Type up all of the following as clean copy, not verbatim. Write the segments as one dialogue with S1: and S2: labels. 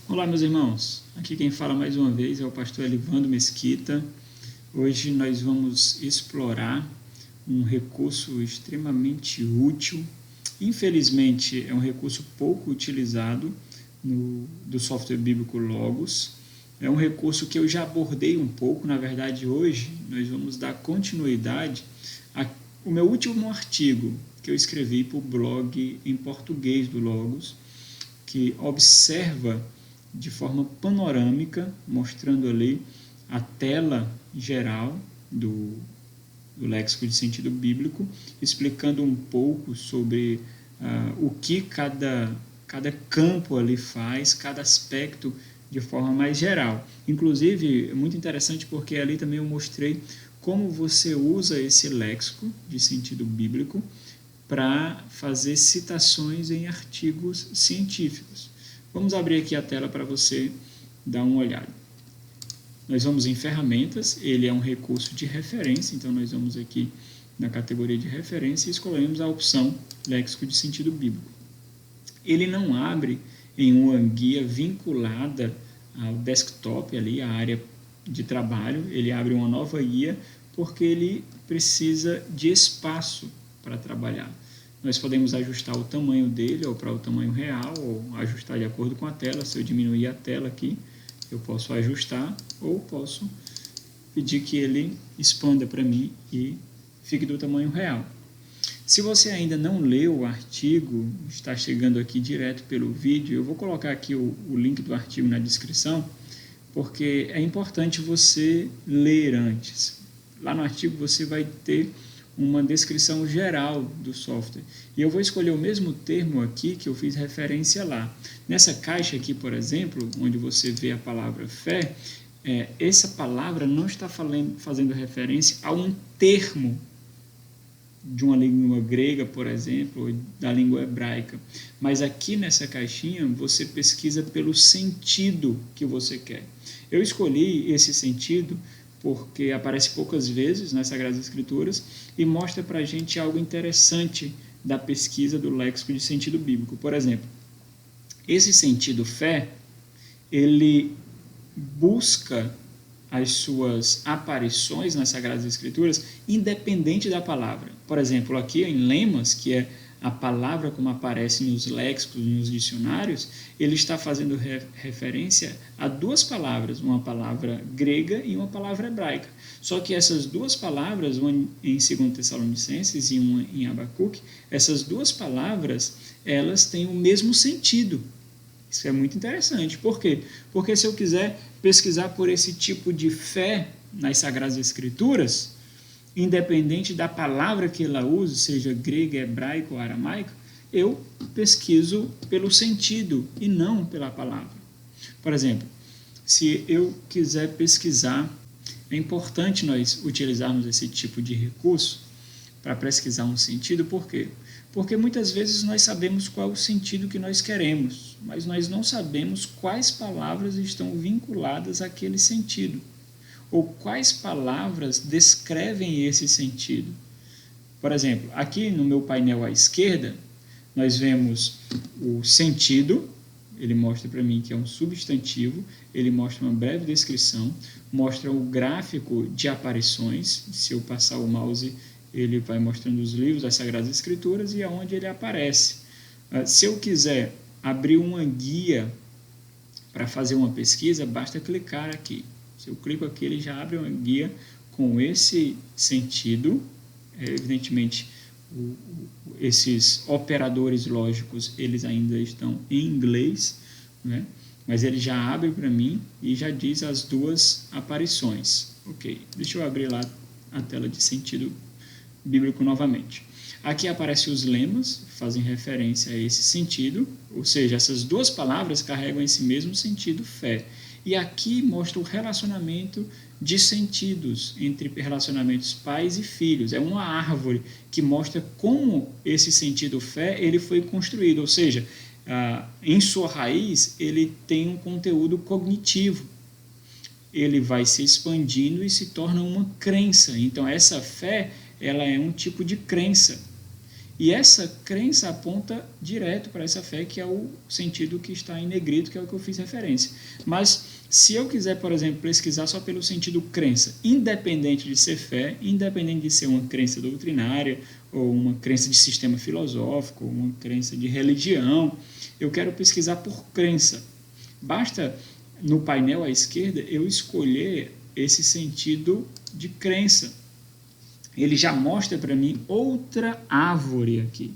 S1: Olá, meus irmãos. Aqui quem fala mais uma vez é o pastor Elivando Mesquita. Hoje nós vamos explorar um recurso extremamente útil. Infelizmente, é um recurso pouco utilizado do software bíblico Logos. É um recurso que eu já abordei um pouco. Na verdade, hoje nós vamos dar continuidade ao meu último artigo que eu escrevi para o blog em português do Logos, que observa de forma panorâmica, mostrando ali a tela geral do léxico de sentido bíblico, explicando um pouco sobre o que cada campo ali faz, cada aspecto de forma mais geral. Inclusive, é muito interessante porque ali também eu mostrei como você usa esse léxico de sentido bíblico para fazer citações em artigos científicos. Vamos abrir aqui a tela para você dar uma olhada. Nós vamos em ferramentas, ele é um recurso de referência, então nós vamos aqui na categoria de referência e escolhemos a opção léxico de sentido bíblico. Ele não abre em uma guia vinculada ao desktop, ali, a área de trabalho, ele abre uma nova guia porque ele precisa de espaço para trabalhar. Nós podemos ajustar o tamanho dele ou para o tamanho real, ou ajustar de acordo com a tela. Se eu diminuir a tela aqui, eu posso ajustar, ou posso pedir que ele expanda para mim e fique do tamanho real. Se você ainda não leu o artigo, está chegando aqui direto pelo vídeo, eu vou colocar aqui o link do artigo na descrição, porque é importante você ler antes. Lá no artigo você vai ter uma descrição geral do software. E eu vou escolher o mesmo termo aqui que eu fiz referência lá. Nessa caixa aqui, por exemplo, onde você vê a palavra fé, essa palavra não está fazendo referência a um termo de uma língua grega, por exemplo, ou da língua hebraica. Mas aqui nessa caixinha você pesquisa pelo sentido que você quer. Eu escolhi esse sentido porque aparece poucas vezes nas Sagradas Escrituras e mostra para a gente algo interessante da pesquisa do léxico de sentido bíblico. Por exemplo, esse sentido fé, ele busca as suas aparições nas Sagradas Escrituras independente da palavra. Por exemplo, aqui em lemas, que é a palavra como aparece nos léxicos, nos dicionários, ele está fazendo referência a duas palavras, uma palavra grega e uma palavra hebraica. Só que essas duas palavras, uma em 2 Tessalonicenses e uma em Abacuque, essas duas palavras, elas têm o mesmo sentido. Isso é muito interessante. Por quê? Porque se eu quiser pesquisar por esse tipo de fé nas Sagradas Escrituras, independente da palavra que ela use, seja grega, hebraico ou aramaico, eu pesquiso pelo sentido e não pela palavra. Por exemplo, se eu quiser pesquisar, é importante nós utilizarmos esse tipo de recurso para pesquisar um sentido. Por quê? Porque muitas vezes nós sabemos qual é o sentido que nós queremos, mas nós não sabemos quais palavras estão vinculadas àquele sentido, ou quais palavras descrevem esse sentido. Por exemplo, aqui no meu painel à esquerda, nós vemos o sentido, ele mostra para mim que é um substantivo, ele mostra uma breve descrição, mostra o gráfico de aparições, se eu passar o mouse, ele vai mostrando os livros das Sagradas Escrituras e aonde ele aparece. Se eu quiser abrir uma guia para fazer uma pesquisa, basta clicar aqui. Se eu clico aqui, ele já abre uma guia com esse sentido. Evidentemente, esses operadores lógicos, eles ainda estão em inglês, né? Mas ele já abre para mim e já diz as duas aparições. Ok, deixa eu abrir lá a tela de sentido bíblico novamente. Aqui aparecem os lemas, fazem referência a esse sentido, ou seja, essas duas palavras carregam esse mesmo sentido, fé. E aqui mostra o relacionamento de sentidos entre relacionamentos pais e filhos. É uma árvore que mostra como esse sentido fé ele foi construído, ou seja, em sua raiz ele tem um conteúdo cognitivo. Ele vai se expandindo e se torna uma crença. Então essa fé ela é um tipo de crença. E essa crença aponta direto para essa fé, que é o sentido que está em negrito, que é o que eu fiz referência. Mas se eu quiser, por exemplo, pesquisar só pelo sentido crença, independente de ser fé, independente de ser uma crença doutrinária, ou uma crença de sistema filosófico, ou uma crença de religião, eu quero pesquisar por crença. Basta, no painel à esquerda, eu escolher esse sentido de crença. Ele já mostra para mim outra árvore aqui.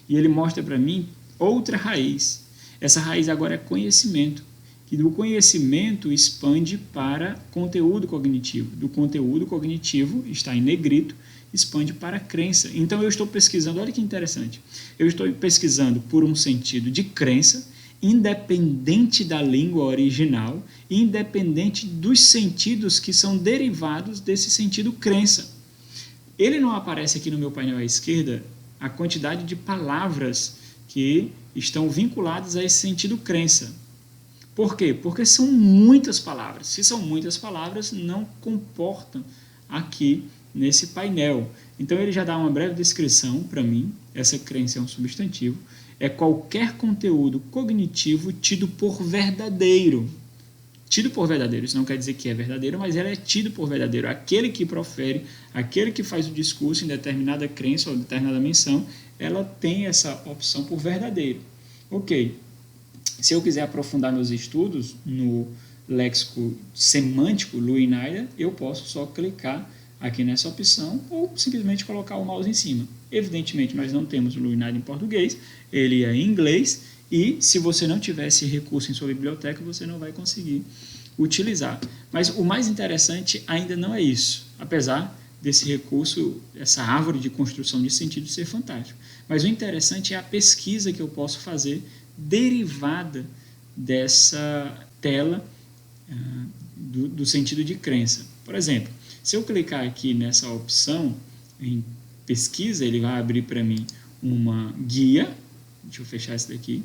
S1: E ele mostra para mim outra raiz. Essa raiz agora é conhecimento. E do conhecimento expande para conteúdo cognitivo. Do conteúdo cognitivo, está em negrito, expande para a crença. Então eu estou pesquisando, olha que interessante, eu estou pesquisando por um sentido de crença, independente da língua original, independente dos sentidos que são derivados desse sentido crença. Ele não aparece aqui no meu painel à esquerda a quantidade de palavras que estão vinculadas a esse sentido crença. Por quê? Porque são muitas palavras. Se são muitas palavras, não comportam aqui nesse painel. Então ele já dá uma breve descrição para mim. Essa crença é um substantivo. É qualquer conteúdo cognitivo tido por verdadeiro. Tido por verdadeiro, isso não quer dizer que é verdadeiro, mas ela é tido por verdadeiro. Aquele que profere, aquele que faz o discurso em determinada crença ou determinada menção, ela tem essa opção por verdadeiro. Ok, se eu quiser aprofundar meus estudos no léxico semântico Louis Nida, eu posso só clicar aqui nessa opção ou simplesmente colocar o mouse em cima. Evidentemente, nós não temos o Louis Nida em português, ele é em inglês, e se você não tiver esse recurso em sua biblioteca, você não vai conseguir utilizar. Mas o mais interessante ainda não é isso, apesar desse recurso, essa árvore de construção de sentido ser fantástico. Mas o interessante é a pesquisa que eu posso fazer derivada dessa tela do sentido de crença. Por exemplo, se eu clicar aqui nessa opção em pesquisa, ele vai abrir para mim uma guia. Deixa eu fechar esse daqui.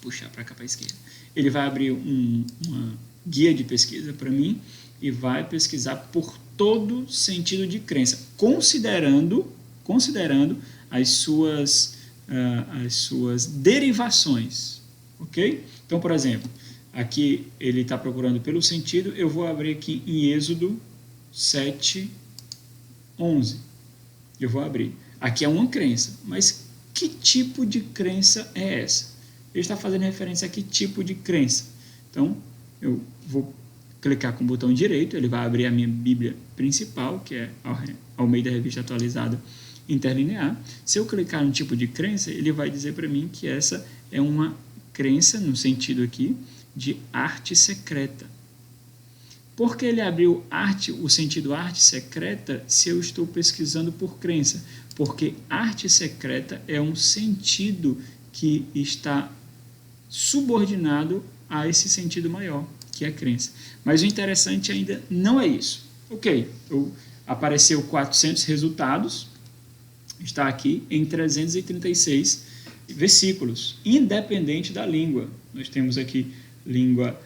S1: Puxar para cá para a esquerda. Ele vai abrir uma guia de pesquisa para mim e vai pesquisar por todo sentido de crença, considerando as suas derivações, ok? Então, por exemplo, aqui ele está procurando pelo sentido, eu vou abrir aqui em Êxodo 7:11. Eu vou abrir. Aqui é uma crença, mas que tipo de crença é essa? Ele está fazendo referência a que tipo de crença? Então, eu vou clicar com o botão direito, ele vai abrir a minha Bíblia principal, que é Almeida Revista Atualizada Interlinear. Se eu clicar no tipo de crença, ele vai dizer para mim que essa é uma crença, no sentido aqui, de arte secreta. Por que ele abriu o sentido arte secreta se eu estou pesquisando por crença? Porque arte secreta é um sentido que está subordinado a esse sentido maior, que é a crença. Mas o interessante ainda não é isso. Ok, apareceu 400 resultados, está aqui em 336 versículos, independente da língua. Nós temos aqui língua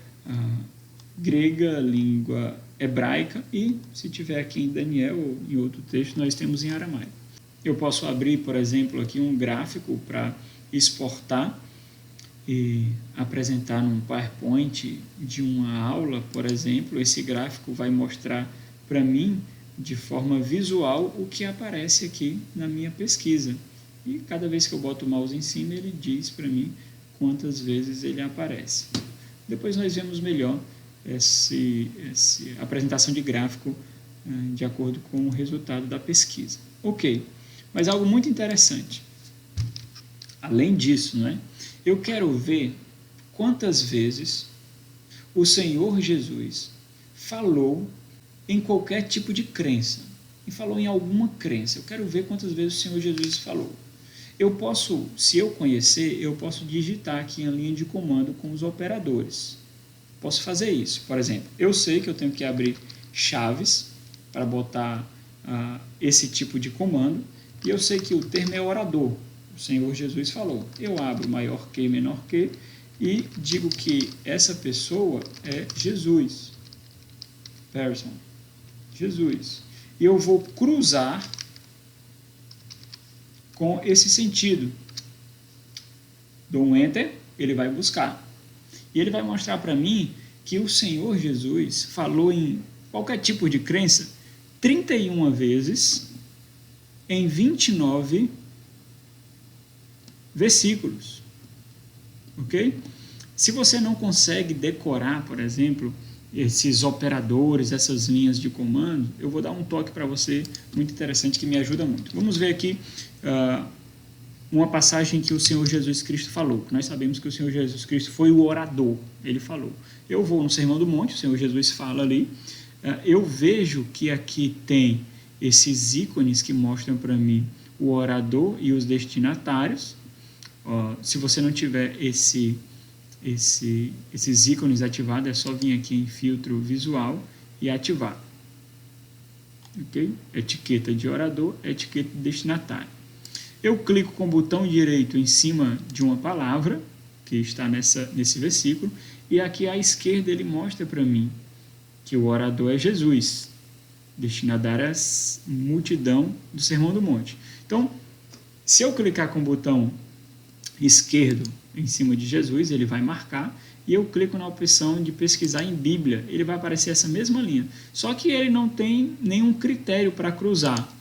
S1: grega, língua hebraica e, se tiver aqui em Daniel ou em outro texto, nós temos em aramaico. Eu posso abrir, por exemplo, aqui um gráfico para exportar e apresentar num PowerPoint de uma aula, por exemplo. Esse gráfico vai mostrar para mim, de forma visual, o que aparece aqui na minha pesquisa. E cada vez que eu boto o mouse em cima, ele diz para mim quantas vezes ele aparece. Depois nós vemos melhor essa apresentação de gráfico de acordo com o resultado da pesquisa. Ok, mas algo muito interessante. Além disso, não é? Eu quero ver quantas vezes o Senhor Jesus falou em qualquer tipo de crença. E falou em alguma crença. Eu quero ver quantas vezes o Senhor Jesus falou. Eu posso, se eu conhecer, eu posso digitar aqui em linha de comando com os operadores. Posso fazer isso. Por exemplo, eu sei que eu tenho que abrir chaves para botar esse tipo de comando. E eu sei que o termo é orador. O Senhor Jesus falou. Eu abro maior que, menor que, e digo que essa pessoa é Jesus. Person. Jesus. E eu vou cruzar com esse sentido. Dou um Enter, ele vai buscar. E ele vai mostrar para mim que o Senhor Jesus falou em qualquer tipo de crença 31 vezes em 29 versículos. Ok? Se você não consegue decorar, por exemplo, esses operadores, essas linhas de comando, eu vou dar um toque para você muito interessante que me ajuda muito. Vamos ver aqui uma passagem que o Senhor Jesus Cristo falou. Nós sabemos que o Senhor Jesus Cristo foi o orador. Ele falou. Eu vou no Sermão do Monte, o Senhor Jesus fala ali. Eu vejo que aqui tem esses ícones que mostram para mim o orador e os destinatários. Se você não tiver esses ícones ativados, é só vir aqui em filtro visual e ativar. Okay? Etiqueta de orador, etiqueta de destinatário. Eu clico com o botão direito em cima de uma palavra que está nesse versículo, e aqui à esquerda ele mostra para mim que o orador é Jesus, destinatário é a multidão do Sermão do Monte. Então, se eu clicar com o botão esquerdo em cima de Jesus, ele vai marcar, e eu clico na opção de pesquisar em Bíblia, ele vai aparecer essa mesma linha, só que ele não tem nenhum critério para cruzar.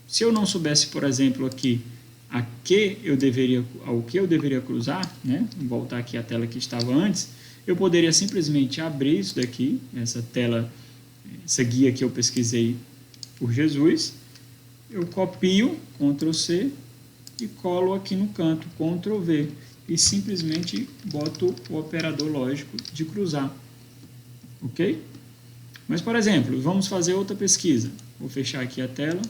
S1: Se eu não soubesse, por exemplo, aqui ao que eu deveria cruzar, né? Vou voltar aqui à tela que estava antes, eu poderia simplesmente abrir isso daqui, essa tela, essa guia que eu pesquisei por Jesus, eu copio, Ctrl C, e colo aqui no canto, Ctrl V, e simplesmente boto o operador lógico de cruzar. Ok? Mas, por exemplo, vamos fazer outra pesquisa. Vou fechar aqui a tela,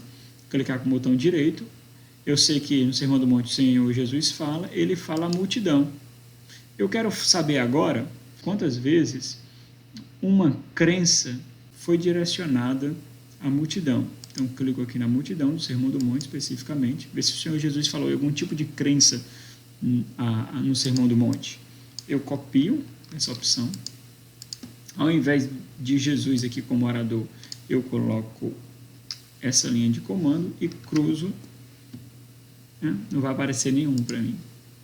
S1: clicar com o botão direito. Eu sei que no Sermão do Monte o Senhor Jesus fala, ele fala a multidão. Eu quero saber agora quantas vezes uma crença foi direcionada à multidão. Então, clico aqui na multidão, no Sermão do Monte especificamente, ver se o Senhor Jesus falou algum tipo de crença no Sermão do Monte. Eu copio essa opção. Ao invés de Jesus aqui como orador, eu coloco essa linha de comando e cruzo, né? Não vai aparecer nenhum para mim,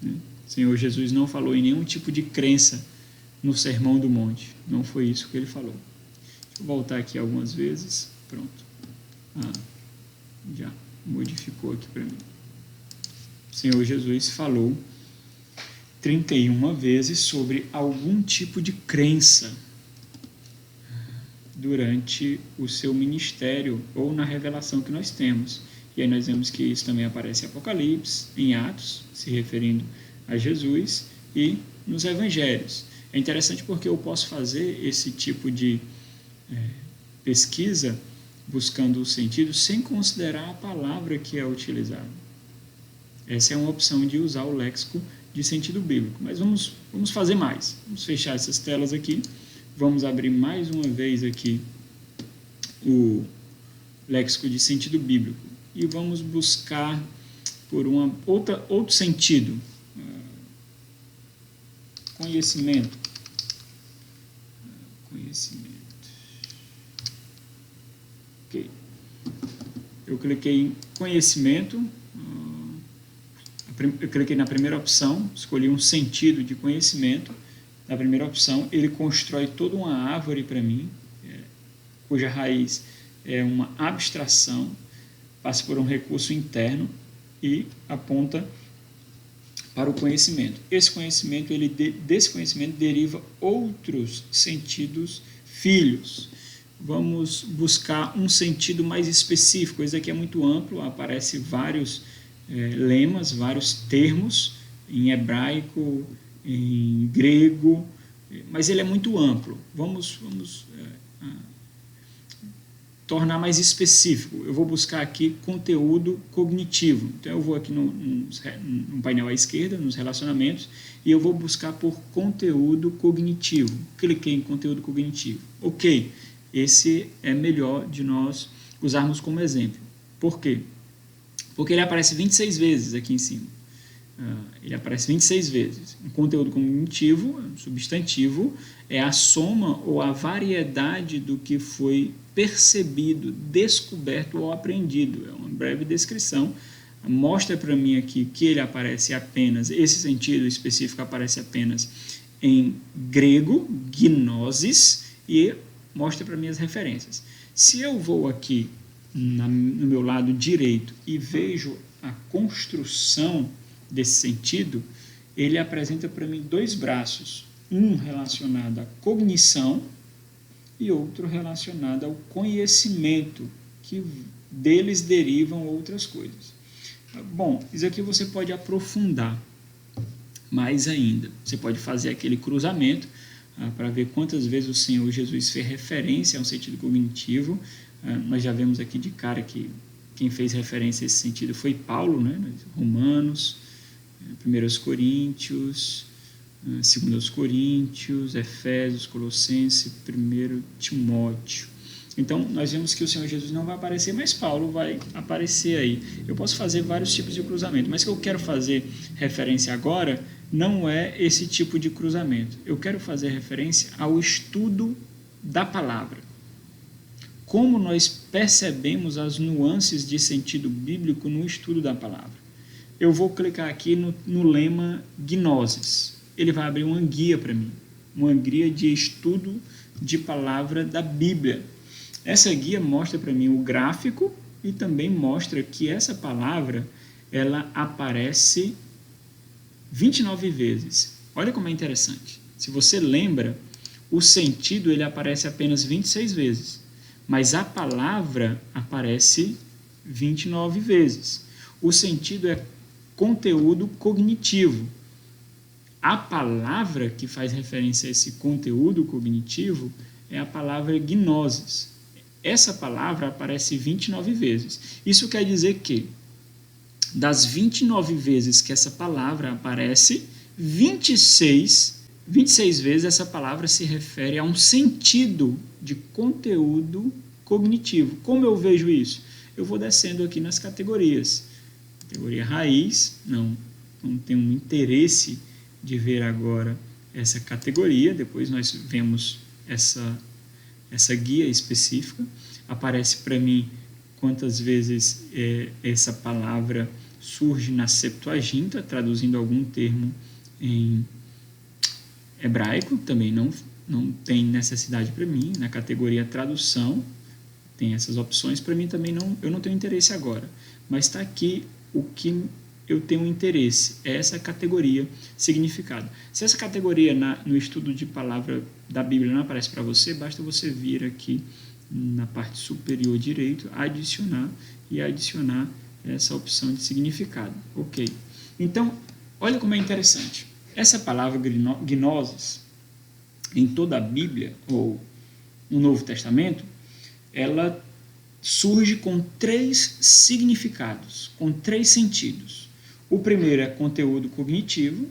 S1: né? O Senhor Jesus não falou em nenhum tipo de crença no Sermão do Monte, não foi isso que ele falou. Deixa eu voltar aqui algumas vezes, pronto, já modificou aqui para mim. O Senhor Jesus falou 31 vezes sobre algum tipo de crença durante o seu ministério ou na revelação que nós temos. E aí nós vemos que isso também aparece em Apocalipse, em Atos, se referindo a Jesus, e nos Evangelhos. É interessante porque eu posso fazer esse tipo de pesquisa buscando o sentido sem considerar a palavra que é utilizada. Essa é uma opção de usar o léxico de sentido bíblico. Mas vamos fazer mais. Vamos fechar essas telas aqui. Vamos abrir mais uma vez aqui o léxico de sentido bíblico e vamos buscar por outro sentido. Conhecimento. Ok. Eu cliquei em conhecimento. Eu cliquei na primeira opção, escolhi um sentido de conhecimento. Na primeira opção, ele constrói toda uma árvore para mim, cuja raiz é uma abstração, passa por um recurso interno e aponta para o conhecimento. Desse conhecimento deriva outros sentidos filhos. Vamos buscar um sentido mais específico. Esse aqui é muito amplo, aparece vários lemas, vários termos em hebraico, em grego, mas ele é muito amplo. Vamos tornar mais específico. Eu vou buscar aqui conteúdo cognitivo. Então, eu vou aqui no painel à esquerda, nos relacionamentos, e eu vou buscar por conteúdo cognitivo. Cliquei em conteúdo cognitivo. Ok, esse é melhor de nós usarmos como exemplo. Por quê? Porque ele aparece 26 vezes aqui em cima. Ele aparece 26 vezes. Um conteúdo cognitivo, um substantivo, é a soma ou a variedade do que foi percebido, descoberto ou aprendido. É uma breve descrição mostra para mim aqui que ele aparece apenas, esse sentido específico aparece apenas em grego, gnosis, e mostra para mim as referências. Se eu vou aqui no meu lado direito e vejo a construção desse sentido, ele apresenta para mim dois braços, um relacionado à cognição e outro relacionado ao conhecimento, que deles derivam outras coisas. Bom, isso aqui você pode aprofundar mais ainda. Você pode fazer aquele cruzamento para ver quantas vezes o Senhor Jesus fez referência a um sentido cognitivo. Nós já vemos aqui de cara que quem fez referência a esse sentido foi Paulo, né? Romanos, 1 Coríntios, 2 Coríntios, Efésios, Colossenses, 1 Timóteo. Então, nós vemos que o Senhor Jesus não vai aparecer, mas Paulo vai aparecer aí. Eu posso fazer vários tipos de cruzamento, mas o que eu quero fazer referência agora não é esse tipo de cruzamento. Eu quero fazer referência ao estudo da palavra. Como nós percebemos as nuances de sentido bíblico no estudo da palavra. Eu vou clicar aqui no lema Gnosis. Ele vai abrir uma guia para mim, uma guia de estudo de palavra da Bíblia. Essa guia mostra para mim o gráfico e também mostra que essa palavra ela aparece 29 vezes. Olha como é interessante. Se você lembra, o sentido ele aparece apenas 26 vezes, mas a palavra aparece 29 vezes. O sentido é conteúdo cognitivo. A palavra que faz referência a esse conteúdo cognitivo é a palavra gnosis. Essa palavra aparece 29 vezes. Isso quer dizer que, das 29 vezes que essa palavra aparece, 26 vezes essa palavra se refere a um sentido de conteúdo cognitivo. Como eu vejo isso? Eu vou descendo aqui nas categorias. Categoria raiz, não tenho interesse de ver agora essa categoria, depois nós vemos essa guia específica. Aparece para mim quantas vezes essa palavra surge na Septuaginta, traduzindo algum termo em hebraico, também não tem necessidade para mim. Na categoria tradução, tem essas opções, para mim também eu não tenho interesse agora. Mas está aqui o que eu tenho interesse, é essa categoria significado. Se essa categoria no estudo de palavra da Bíblia não aparece para você, basta você vir aqui na parte superior direito, adicionar essa opção de significado. Ok. Então, olha como é interessante. Essa palavra gnosis, em toda a Bíblia, ou no Novo Testamento, ela surge com 3 significados, com 3 sentidos. O primeiro é conteúdo cognitivo,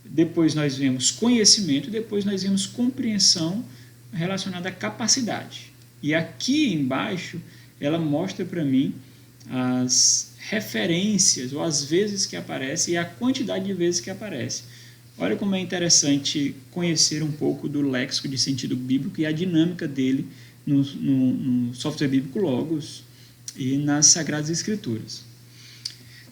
S1: depois nós vemos conhecimento, depois nós vemos compreensão relacionada à capacidade. E aqui embaixo ela mostra para mim as referências, ou as vezes que aparece e a quantidade de vezes que aparece. Olha como é interessante conhecer um pouco do léxico de sentido bíblico e a dinâmica dele no software bíblico Logos e nas Sagradas Escrituras.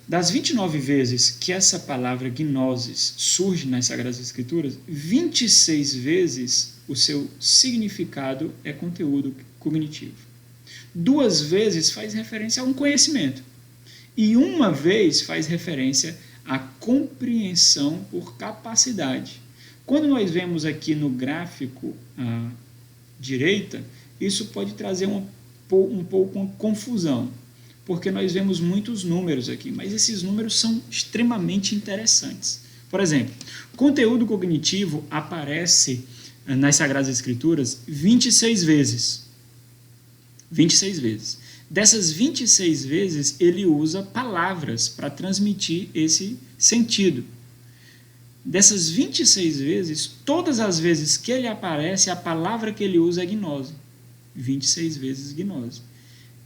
S1: Das 29 vezes que essa palavra gnosis surge nas Sagradas Escrituras, 26 vezes o seu significado é conteúdo cognitivo. 2 vezes faz referência a um conhecimento. E 1 vez faz referência à compreensão por capacidade. Quando nós vemos aqui no gráfico à direita, isso pode trazer um pouco de confusão, porque nós vemos muitos números aqui, mas esses números são extremamente interessantes. Por exemplo, conteúdo cognitivo aparece nas Sagradas Escrituras 26 vezes. 26 vezes. Dessas 26 vezes, ele usa palavras para transmitir esse sentido. Dessas 26 vezes, todas as vezes que ele aparece, a palavra que ele usa é gnose. 26 vezes gnose.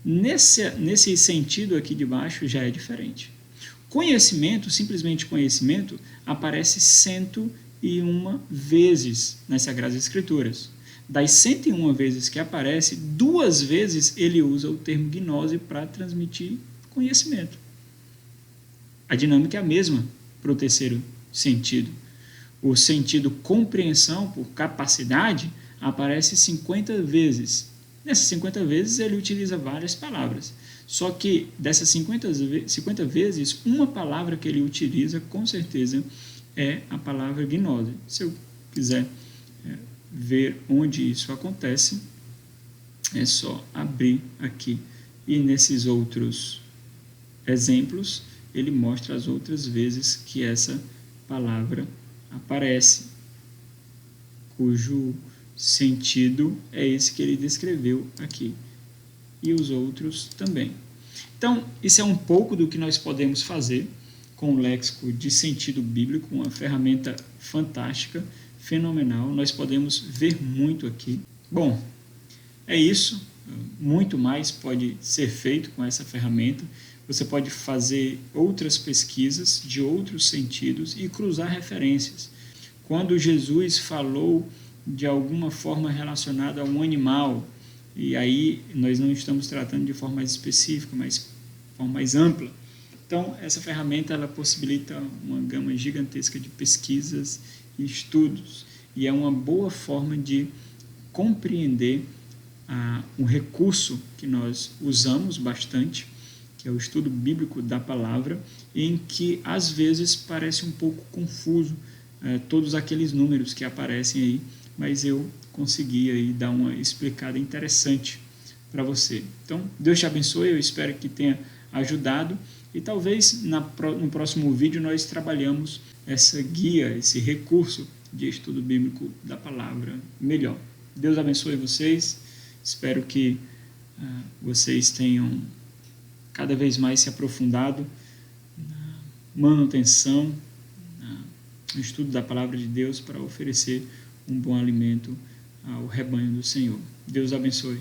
S1: Nesse sentido aqui de baixo já é diferente. Conhecimento, simplesmente conhecimento, aparece 101 vezes nas Sagradas Escrituras. Das 101 vezes que aparece, 2 vezes ele usa o termo gnose para transmitir conhecimento. a dinâmica é a mesma para o terceiro sentido. O sentido compreensão por capacidade aparece 50 vezes. Nessas 50 vezes ele utiliza várias palavras. Só que dessas 50 vezes, uma palavra que ele utiliza com certeza é a palavra gnose. Se eu quiser ver onde isso acontece, é só abrir aqui. E nesses outros exemplos, ele mostra as outras vezes que essa palavra aparece, cujo sentido é esse que ele descreveu aqui. E os outros também. Então, isso é um pouco do que nós podemos fazer com o léxico de sentido bíblico, uma ferramenta fantástica, fenomenal. Nós podemos ver muito aqui. Bom, é isso. Muito mais pode ser feito com essa ferramenta. Você pode fazer outras pesquisas de outros sentidos e cruzar referências. Quando Jesus falou de alguma forma relacionada a um animal, e aí nós não estamos tratando de forma mais específica, mas de forma mais ampla. Então, essa ferramenta ela possibilita uma gama gigantesca de pesquisas e estudos, e é uma boa forma de compreender um recurso que nós usamos bastante, que é o estudo bíblico da palavra, em que às vezes parece um pouco confuso todos aqueles números que aparecem aí, mas eu consegui aí dar uma explicada interessante para você. Então, Deus te abençoe, eu espero que tenha ajudado e talvez no próximo vídeo nós trabalhamos essa guia, esse recurso de estudo bíblico da palavra melhor. Deus abençoe vocês, espero que vocês tenham cada vez mais se aprofundado na manutenção, no estudo da palavra de Deus para oferecer um bom alimento ao rebanho do Senhor. Deus abençoe.